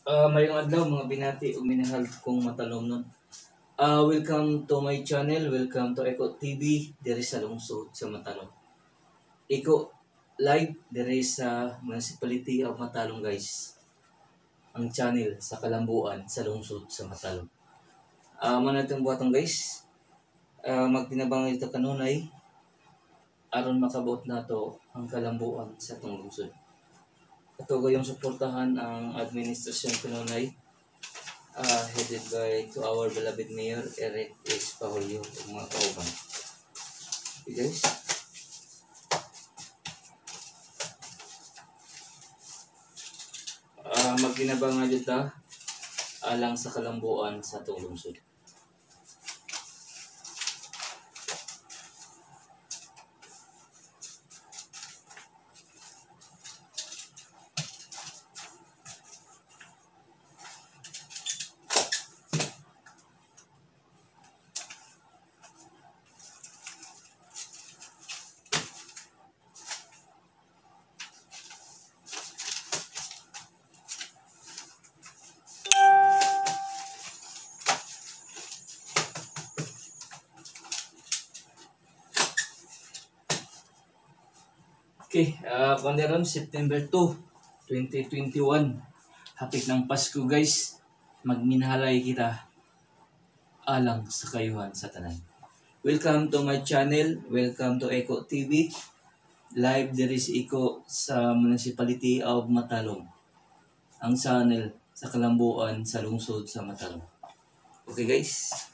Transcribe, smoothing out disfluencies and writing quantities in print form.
Mayong adlaw mga binati o minahal kong matalom nun. Welcome to my channel, welcome to Eko TV, diri sa lungsod sa Matalom. Eko live diri sa Municipality of Matalom guys. Ang channel sa Kalambuan sa lungsod sa Matalom. Manatong buhatong guys. Magtinabang ito kanunay aron makabot nato ang kalambuan sa tong lungsod. Ito yung suportahan ang administrasyon kanunay headed by to our beloved Mayor Eric S. Pahulyo ug mga kauban. Okay guys. Magtinabang nga dito alang sa kalambuan sa tong lungsod. Okay, kandiron September 2, 2021. Hapit ng Pasko guys. Magminhalay kita alang sa kayuhan sa tanan. Welcome to my channel. Welcome to Eko TV. Live there is Eko sa Municipality of Matalom. Ang channel sa Kalambuan sa lungsod sa Matalom. Okay guys.